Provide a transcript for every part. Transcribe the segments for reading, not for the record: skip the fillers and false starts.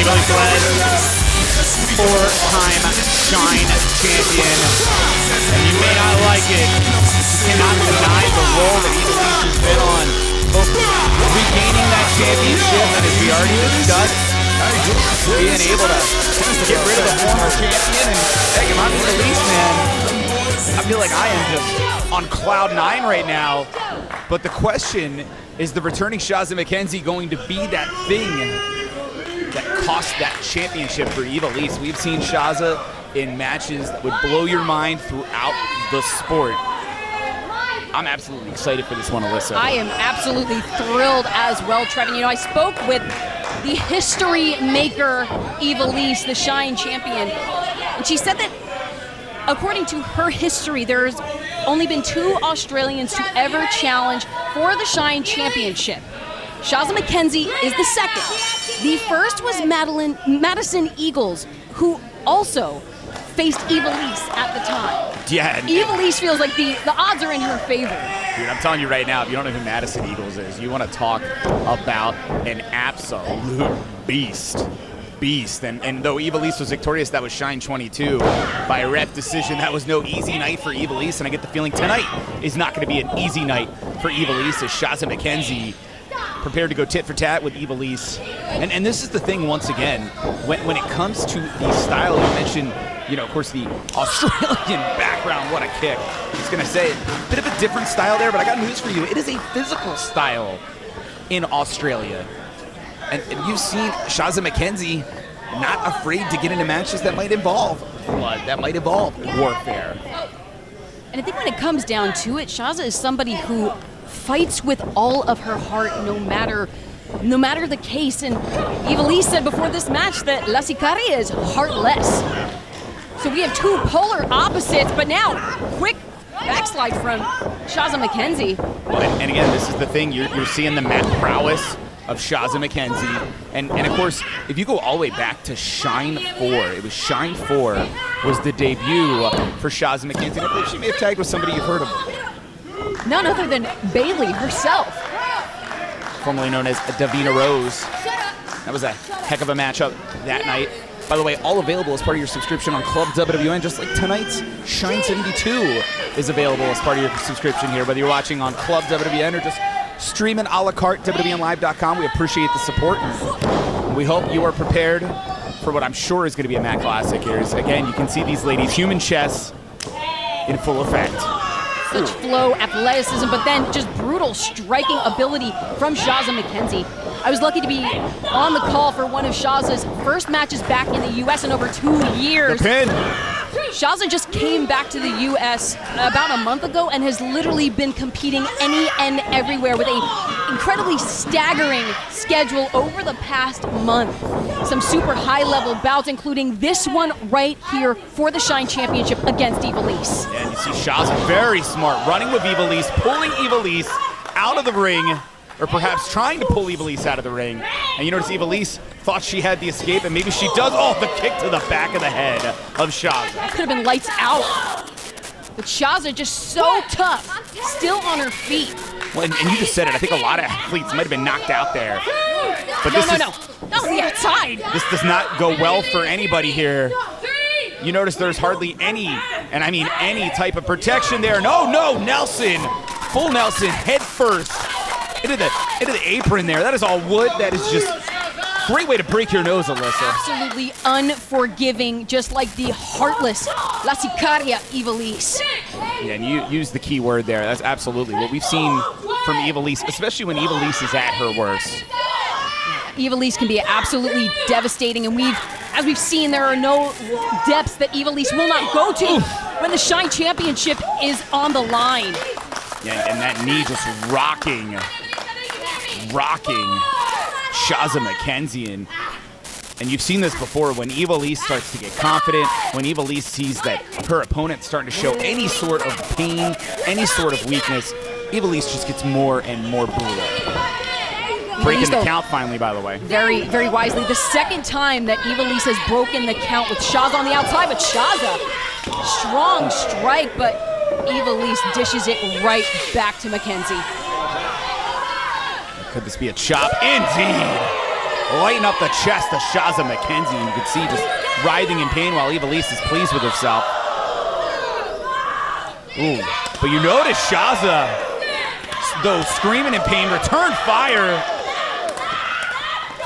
Ivelisse Velez, four-time Shine champion. And you may not like it, you cannot deny the role that Ivelisse has been on, both regaining that championship, and as we already discussed, being able to get rid of the former champion. And hey, come on, Ivelisse, man. I feel like I am just on cloud 9 right now. But the question is, the returning Shazza McKenzie going to be that thing that cost that championship for Ivelisse? We've seen Shazza in matches that would blow your mind throughout the sport. I'm absolutely excited for this one, Alyssa. I am absolutely thrilled as well, Trevin. You know, I spoke with the history maker, Ivelisse, the Shine champion, and she said that according to her history, there's only been 2 Australians to ever challenge for the Shine championship. Shazza McKenzie is the second. The first was Madison Eagles, who also faced Ivelisse at the time. Yeah. Ivelisse feels like the odds are in her favor. Dude, I'm telling you right now, if you don't know who Madison Eagles is, you want to talk about an absolute beast. And though Ivelisse was victorious, that was Shine 22 by a ref decision. That was no easy night for Ivelisse, and I get the feeling tonight is not going to be an easy night for Ivelisse, as Shazza McKenzie prepared to go tit for tat with Ivelisse. And this is the thing, once again, when it comes to the style, you mentioned, you know, of course, the Australian background. What a kick. I was going to say, a bit of a different style there, but I got news for you. It is a physical style in Australia. And you've seen Shazza McKenzie not afraid to get into matches that might involve blood, that might involve warfare. And I think when it comes down to it, Shazza is somebody who fights with all of her heart, no matter the case. And Ivelisse said before this match that La Sicaria is heartless. So we have 2 polar opposites, but now quick backslide from Shazza McKenzie. Well, and again, this is the thing, you're seeing the mat prowess of Shazza McKenzie. And of course, if you go all the way back to Shine 4, it was Shine 4 was the debut for Shazza McKenzie. I believe she may have tagged with somebody you've heard of. None other than Bailey herself. Formerly known as Davina Rose. That was a heck of a matchup that night. By the way, all available as part of your subscription on Club WWN, just like tonight's Shine 72 is available as part of your subscription here, whether you're watching on Club WWN or just streaming a la carte, WWNlive.com. We appreciate the support. We hope you are prepared for what I'm sure is going to be a Mat Classic here. Again, you can see these ladies, human chess in full effect. Such flow, athleticism, but then just brutal striking ability from Shazza McKenzie. I was lucky to be on the call for one of Shazza's first matches back in the U.S. in over 2 years. The pin. Shazza just came back to the U.S. about a month ago and has literally been competing any and everywhere with a incredibly staggering schedule over the past month. Some super high-level bouts, including this one right here for the Shine Championship against Ivelisse. And you see Shazza very smart, running with Ivelisse, pulling Ivelisse out of the ring, or perhaps trying to pull Ivelisse out of the ring. And you notice Ivelisse thought she had the escape, and maybe she does. Oh, the kick to the back of the head of Shazza. That could have been lights out. But Shazza just so tough, still on her feet. Well, and you just said it. I think a lot of athletes might have been knocked out there. But Not the outside. This does not go well for anybody here. You notice there's hardly any, and I mean any type of protection there. No, Nelson. Full Nelson, head first. Into the apron there. That is all wood. That is just great way to break your nose, Alyssa. Absolutely unforgiving, just like the heartless La Sicaria Ivelisse. Yeah, and you use the key word there. That's absolutely what we've seen from Ivelisse, especially when Ivelisse is at her worst. Ivelisse can be absolutely devastating, and as we've seen, there are no depths that Ivelisse will not go to when the Shine Championship is on the line. Yeah, and that knee just rocking Shazza McKenzie. And you've seen this before, when Ivelisse starts to get confident, when Ivelisse sees that her opponent's starting to show any sort of pain, any sort of weakness, Ivelisse just gets more and more brutal. Breaking the count finally, by the way. Very, very wisely. The second time that Ivelisse has broken the count with Shazza on the outside, but Shazza, strong strike, but Ivelisse dishes it right back to McKenzie. Could this be a chop? Indeed! lighting up the chest of Shazza McKenzie, and you can see just writhing in pain while Ivelisse is pleased with herself. Ooh, but you notice Shazza, though screaming in pain, returned fire.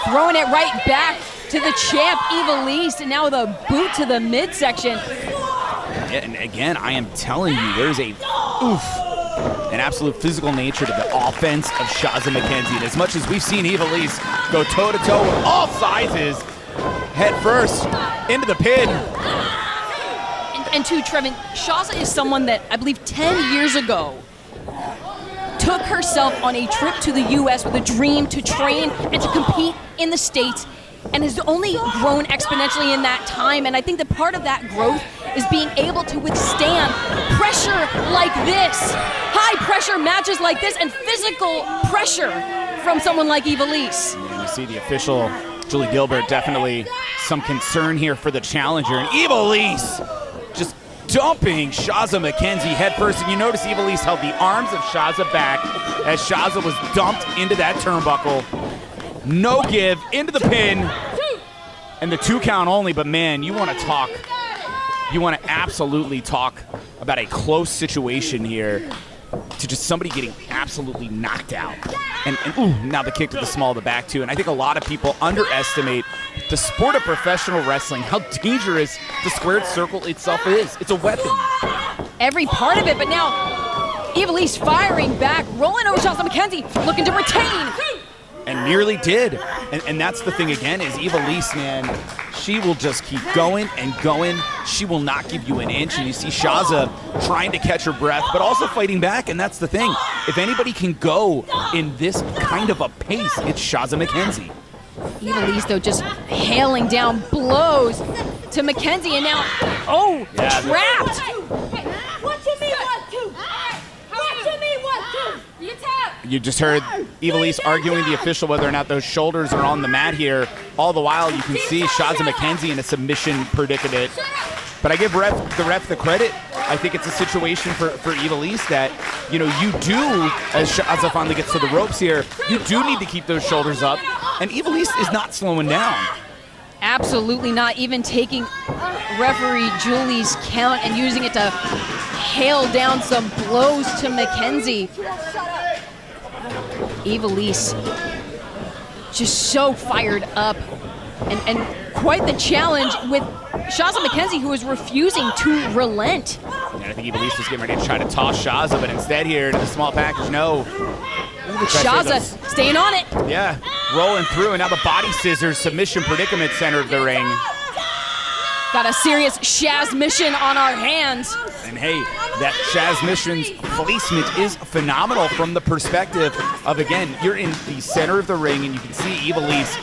Throwing it right back to the champ, Ivelisse, and now with a boot to the midsection. And again, I am telling you, there's an absolute physical nature to the offense of Shazza McKenzie. And as much as we've seen Ivelisse go toe-to-toe with all sizes, head first into the pin. And too, Trevin, Shazza is someone that I believe 10 years ago took herself on a trip to the U.S. with a dream to train and to compete in the States, and has only grown exponentially in that time. And I think that part of that growth is being able to withstand pressure like this, high pressure matches like this, and physical pressure from someone like Ivelisse. And you see the official, Julie Gilbert, definitely some concern here for the challenger. And Ivelisse just dumping Shazza McKenzie head first. And you notice Ivelisse held the arms of Shazza back as Shazza was dumped into that turnbuckle. No give, into the pin, and the 2 count only. But man, you want to talk, you want to absolutely talk about a close situation here to just somebody getting absolutely knocked out. And ooh, now the kick to the small of the back too. And I think a lot of people underestimate the sport of professional wrestling, how dangerous the squared circle itself is. It's a weapon. Every part of it, but now Ivelisse firing back, rolling over Shazza McKenzie, looking to retain. And nearly did. And that's the thing again, is Ivelisse, man, she will just keep going and going. She will not give you an inch. And you see Shazza trying to catch her breath, but also fighting back. And that's the thing. If anybody can go in this kind of a pace, it's Shazza McKenzie. Ivelisse, though, just hailing down blows to McKenzie, and now, trapped. You just heard Ivelisse arguing the official whether or not those shoulders are on the mat here. All the while, you can see Shazza McKenzie in a submission predicament. But I give the ref the credit. I think it's a situation for Ivelisse that, you know, you do, as Shazza finally gets to the ropes here, you do need to keep those shoulders up. And Ivelisse is not slowing down. Absolutely not, even taking referee Julie's count and using it to hail down some blows to McKenzie. Ivelisse just so fired up, and quite the challenge with Shazza McKenzie, who is refusing to relent. And I think Ivelisse was getting ready to try to toss Shazza, but instead here to the small package, no. Shazza staying on it. Yeah, rolling through, and now the body scissors submission predicament center of the ring. Got a serious Shaz mission on our hands. And hey, that Shaz mission's placement is phenomenal from the perspective of, again, you're in the center of the ring and you can see Ivelisse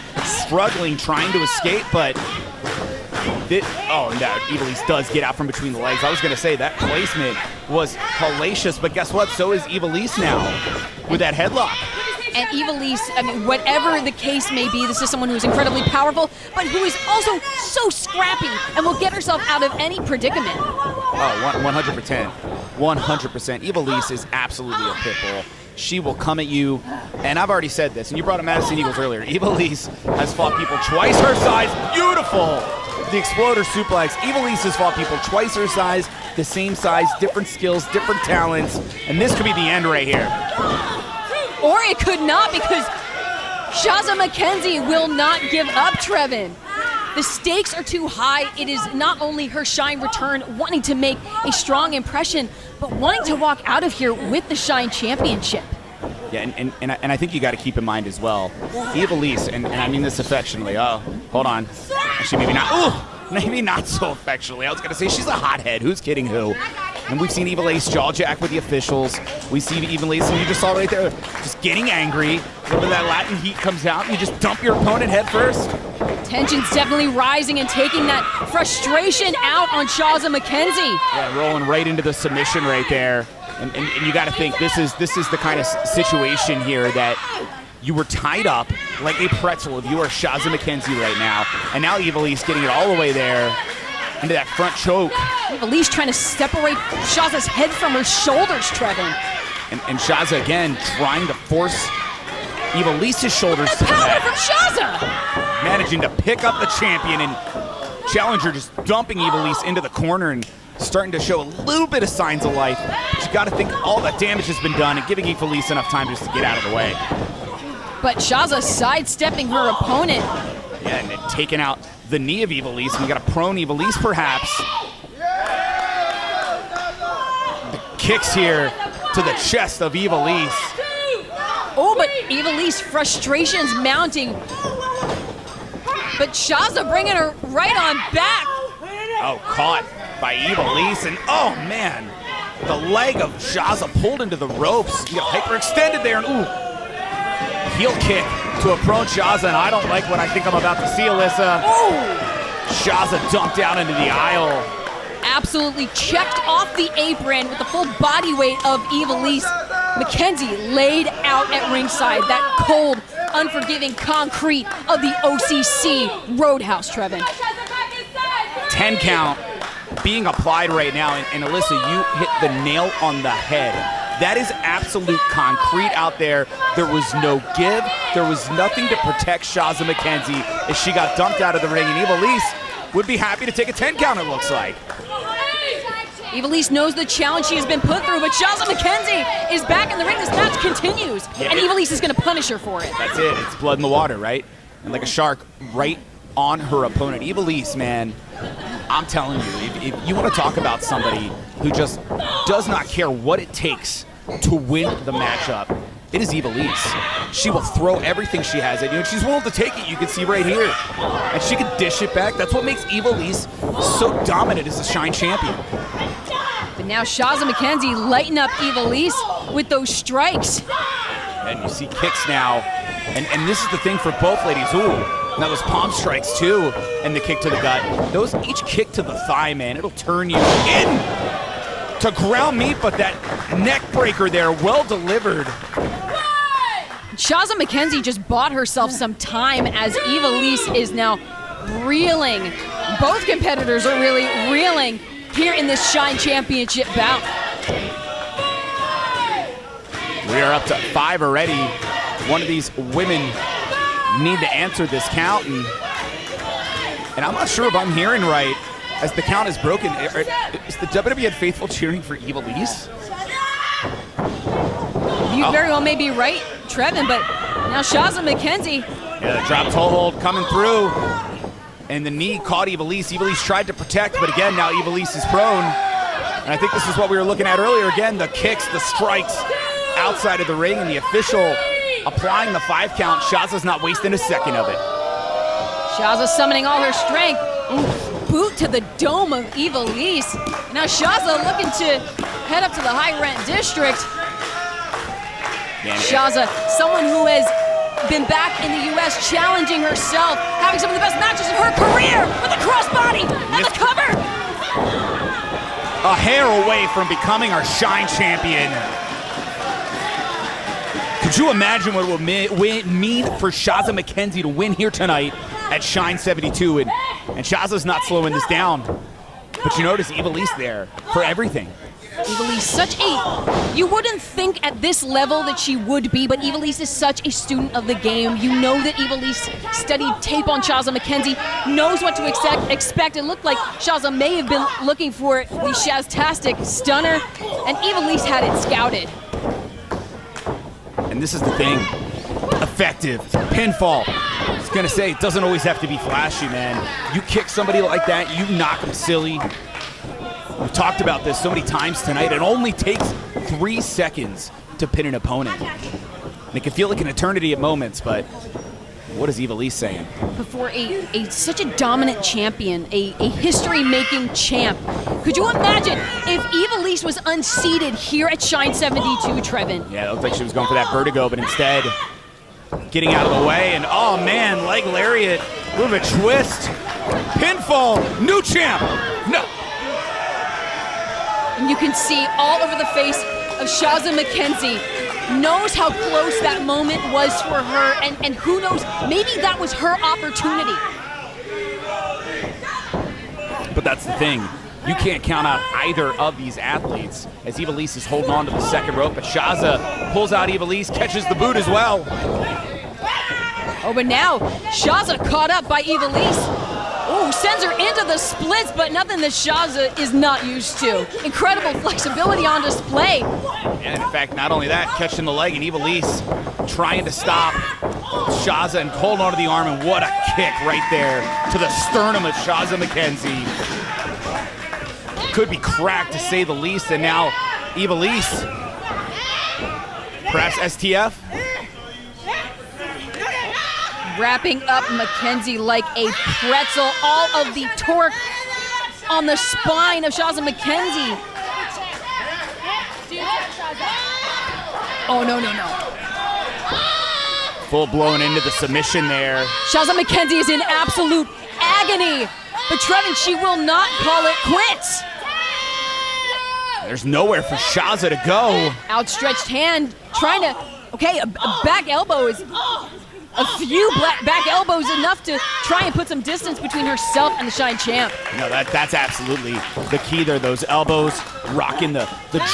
struggling, trying to escape, but Ivelisse does get out from between the legs. I was going to say that placement was hellacious, but guess what? So is Ivelisse now with that headlock. And Ivelisse, I mean, whatever the case may be, this is someone who is incredibly powerful, but who is also so scrappy and will get herself out of any predicament. Oh, 100%. 100%. Ivelisse is absolutely a pit bull. She will come at you, and I've already said this, and you brought up Madison Eagles earlier. Ivelisse has fought people twice her size. Beautiful! The exploder suplex. Ivelisse has fought people twice her size, the same size, different skills, different talents, and this could be the end right here. Or it could not, because Shazza McKenzie will not give up, Trevin. The stakes are too high. It is not only her Shine return, wanting to make a strong impression, but wanting to walk out of here with the Shine Championship. Yeah, and I think you got to keep in mind as well, Ivelisse, and I mean this affectionately. Oh, hold on. Actually, maybe not. Ooh, maybe not so affectionately. I was going to say she's a hothead. Who's kidding who? And we've seen Ivelisse jaw jack with the officials. We see Ivelisse, and you just saw right there, just getting angry. A little bit of that Latin heat comes out, and you just dump your opponent head first. Tension's definitely rising and taking that frustration out on Shazza McKenzie. Yeah, rolling right into the submission right there. And you got to think, this is the kind of situation here that you were tied up like a pretzel if you are Shazza McKenzie right now. And now Ivelisse getting it all the way there into that front choke. Ivelisse trying to separate Shazza's head from her shoulders, Trevin. And Shazza, again, trying to force Ivelisse's shoulders to the Power mat. from Shazza! Managing to pick up the champion, and Challenger just dumping Ivelisse into the corner and starting to show a little bit of signs of life. But you got to think all that damage has been done and giving Ivelisse enough time just to get out of the way. But Shazza sidestepping her opponent. Yeah, and then taking out the knee of Ivelisse. We got a prone Ivelisse, perhaps. The kicks here to the chest of Ivelisse. Oh, but Ivelisse, frustrations mounting. But Shazza bringing her right on back. Oh, caught by Ivelisse, and oh man, the leg of Shazza pulled into the ropes. You got hyperextended there, and ooh, heel kick to a prone Shazza, and I don't like what I think I'm about to see, Alyssa. Oh! Shazza dumped down into the aisle. Absolutely checked off the apron with the full body weight of Ivelisse. McKenzie laid out at ringside, that cold, unforgiving concrete of the OCC Roadhouse, Trevin. 10 count being applied right now, and Alyssa, you hit the nail on the head. That is absolute concrete out there. There was no give. There was nothing to protect Shazza McKenzie as she got dumped out of the ring, and Ivelisse would be happy to take a 10 count, it looks like. Ivelisse knows the challenge she has been put through, but Shazza McKenzie is back in the ring. This match continues, and Ivelisse is going to punish her for it. That's it. It's blood in the water, right? And like a shark, right on her opponent. Ivelisse, man, I'm telling you, if you want to talk about somebody who just does not care what it takes to win the matchup, it is Ivelisse. She will throw everything she has at you, and she's willing to take it. You can see right here. And she can dish it back. That's what makes Ivelisse so dominant as a Shine champion. But now Shazza McKenzie lighting up Ivelisse with those strikes. And you see kicks now. And this is the thing for both ladies. Ooh, now those palm strikes too, and the kick to the gut. Those each kick to the thigh, man, it'll turn you in to ground meat, but that neck breaker there, well delivered. Shazza McKenzie just bought herself some time as Ivelisse is now reeling. Both competitors are really reeling here in this Shine Championship bout. We are up to 5 already. One of these women need to answer this count, and I'm not sure if I'm hearing right as the count is broken. Is the WWN faithful cheering for Ivelisse? You very well may be right, Trevin, but now Shazza McKenzie. Yeah, the drop toe hold coming through, and the knee caught Ivelisse. Ivelisse tried to protect, but again, now Ivelisse is prone. And I think this is what we were looking at earlier. Again, the kicks, the strikes outside of the ring, and the official applying the 5 count. Shazza's not wasting a second of it. Shazza summoning all her strength. Ooh, boot to the dome of Ivelisse. Now Shazza looking to head up to the high rent district. Shazza, someone who has been back in the U.S. challenging herself, having some of the best matches of her career with a crossbody and the cover. A hair away from becoming our Shine champion. Could you imagine what it would mean for Shazza McKenzie to win here tonight at Shine 72? And Shazza's not slowing this down. But you notice Ivelisse there for everything. Ivelisse, such a, you wouldn't think at this level that she would be, but Ivelisse is such a student of the game. You know that Ivelisse studied tape on Shazza McKenzie, knows what to expect. It looked like Shazza may have been looking for the Shaztastic stunner, and Ivelisse had it scouted. And this is the thing, effective pinfall. I was gonna say, it doesn't always have to be flashy, man. You kick somebody like that, you knock them silly. We've talked about this so many times tonight. It only takes 3 seconds to pin an opponent. And it can feel like an eternity at moments, but what is Ivelisse saying? Before such a dominant champion, a history-making champ. Could you imagine if Ivelisse was unseated here at Shine 72, Trevin? Yeah, it looked like she was going for that vertigo, but instead getting out of the way, and oh man, leg lariat, move a twist, pinfall, new champ. No. And you can see all over the face of Shazza McKenzie, knows how close that moment was for her, and who knows, maybe that was her opportunity. But that's the thing. You can't count out either of these athletes as Ivelisse is holding on to the second rope, but Shazza pulls out Ivelisse, catches the boot as well. Oh, but now Shazza caught up by Ivelisse. Ooh, sends her into the splits, but nothing that Shazza is not used to. Incredible flexibility on display. And in fact, not only that, catching the leg, and Ivelisse trying to stop Shazza and hold onto the arm, and what a kick right there to the sternum of Shazza McKenzie. Could be cracked to say the least, and now Ivelisse, perhaps STF? Wrapping up McKenzie like a pretzel. All of the torque on the spine of Shazza McKenzie. Oh, no, no, no. Full blown into the submission there. Shazza McKenzie is in absolute agony. But Trevin, she will not call it quits. There's nowhere for Shazza to go. Outstretched hand, trying to, okay, a back elbow is, a few back elbows enough to try and put some distance between herself and the Shine champ. No, that's absolutely the key there. Those elbows rocking the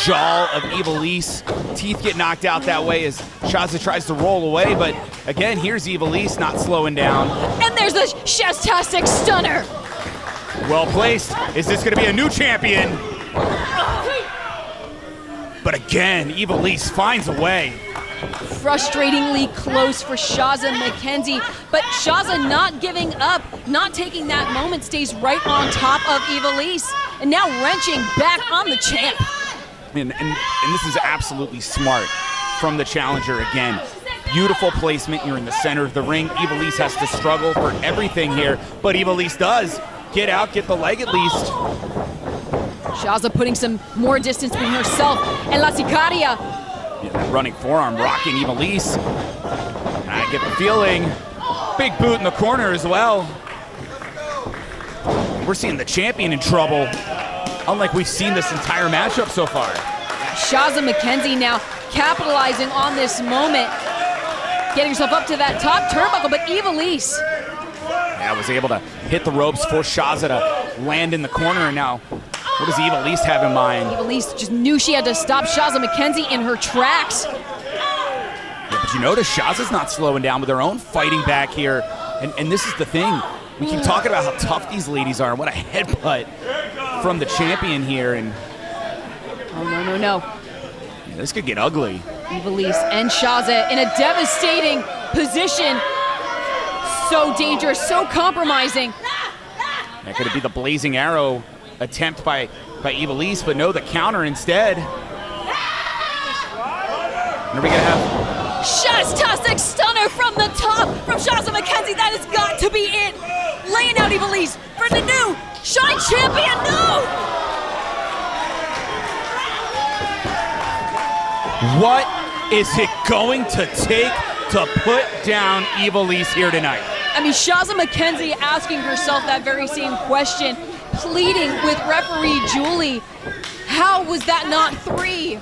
jaw of Ivelisse. Teeth get knocked out that way as Shazza tries to roll away, but again, here's Ivelisse not slowing down. And there's the Shaztastic stunner. Well placed. Is this going to be a new champion? But again, Ivelisse finds a way. Frustratingly close for Shazza McKenzie, but Shazza not giving up, not taking that moment, stays right on top of Ivelisse, and now wrenching back on the champ. And this is absolutely smart from the challenger again. Beautiful placement. You're in the center of the ring. Ivelisse has to struggle for everything here, but Ivelisse does get out, get the leg at least. Shazza putting some more distance between herself and La Sicaria. Yeah, that running forearm rocking Ivelisse. I get the feeling. Big boot in the corner as well. We're seeing the champion in trouble, unlike we've seen this entire matchup so far. Shazza McKenzie now capitalizing on this moment, getting herself up to that top turnbuckle, but Ivelisse. Yeah, was able to hit the ropes, force Shazza to land in the corner, and now what does Ivelisse have in mind? Ivelisse just knew she had to stop Shazza McKenzie in her tracks. Yeah, but you notice Shazza's not slowing down with her own fighting back here. And this is the thing. We keep talking about how tough these ladies are. What a headbutt from the champion here. And oh, no, no, no. Yeah, this could get ugly. Ivelisse and Shazza in a devastating position. So dangerous, so compromising. That could be the blazing arrow attempt by Ivelisse, but no, the counter instead. And are we gonna have Shaztastic stunner from the top from Shazza McKenzie? That has got to be it. Laying out Ivelisse for the new Shine champion. No! What is it going to take to put down Ivelisse here tonight? I mean, Shazza McKenzie asking herself that very same question, pleading with referee Julie. How was that not 3?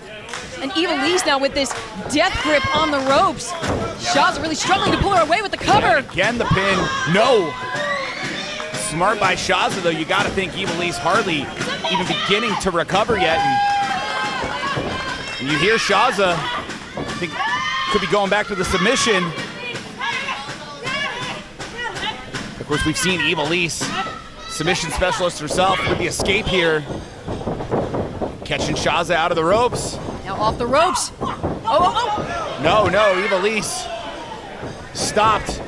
And Ivelisse now with this death grip on the ropes. Shazza really struggling to pull her away with the cover. Again, the pin. No. Smart by Shazza, though. You got to think Ivelisse hardly even beginning to recover yet. And you hear Shazza, I think, could be going back to the submission. Of course, we've seen Ivelisse, submission specialist herself, with the escape here. Catching Shazza out of the ropes. Now off the ropes. Oh. No, Ivelisse stopped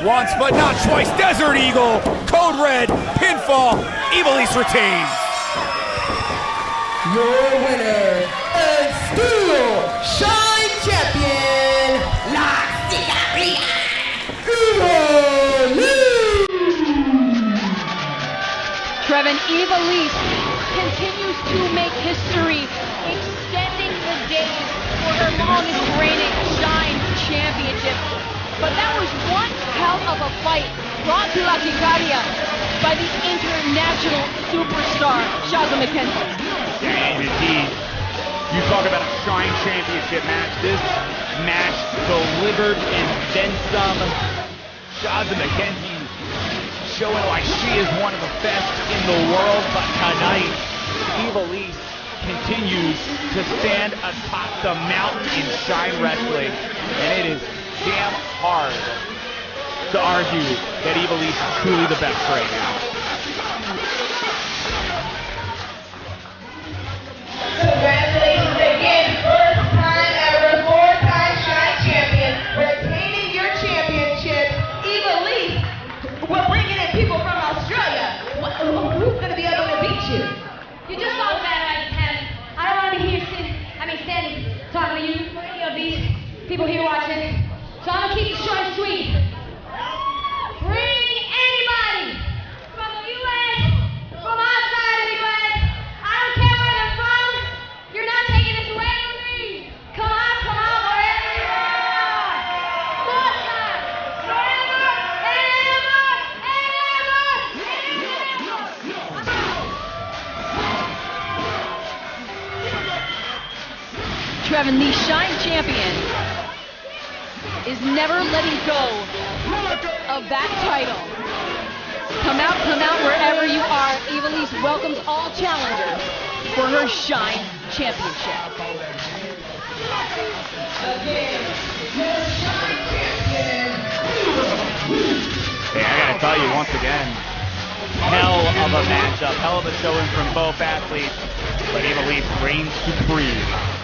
once, but not twice. Desert Eagle, Code Red, pinfall. Ivelisse retains. Your winner and still Shine champion, La Sicaria, Trevin, Ivelisse continues to make history, extending the days for her longest reigning Shine championship. But that was one hell of a fight brought to La Sicaria by the international superstar, Shazza McKenzie. And indeed, you talk about a Shine championship match. This match delivered and then some. Shazza McKenzie showing why she is one of the best in the world, but tonight, Ivelisse continues to stand atop the mountain in Shine Wrestling, and it is damn hard to argue that Ivelisse is truly the best right now. Congratulations again, first time ever, four-time Shine champion, retaining your championship. Ivelisse, we're bringing in people from Australia. Who's going to be able to beat you? You just talked about it, Kevin. I don't want to be here standing, talking to you, any of these people here watching. So I'm going to keep it short and sweet. Bring anybody from the U.S., from outside of the U.S. I don't care where they're from. You're not taking this away from me. Come on, wherever you are. More time. Forever and ever and ever and ever. Trevin, the Shine champion, is never letting go of that title. Come out wherever you are. Ivelisse welcomes all challengers for her Shine championship. Hey, I gotta tell you once again, hell of a matchup, hell of a showing from both athletes, but Ivelisse reigns supreme.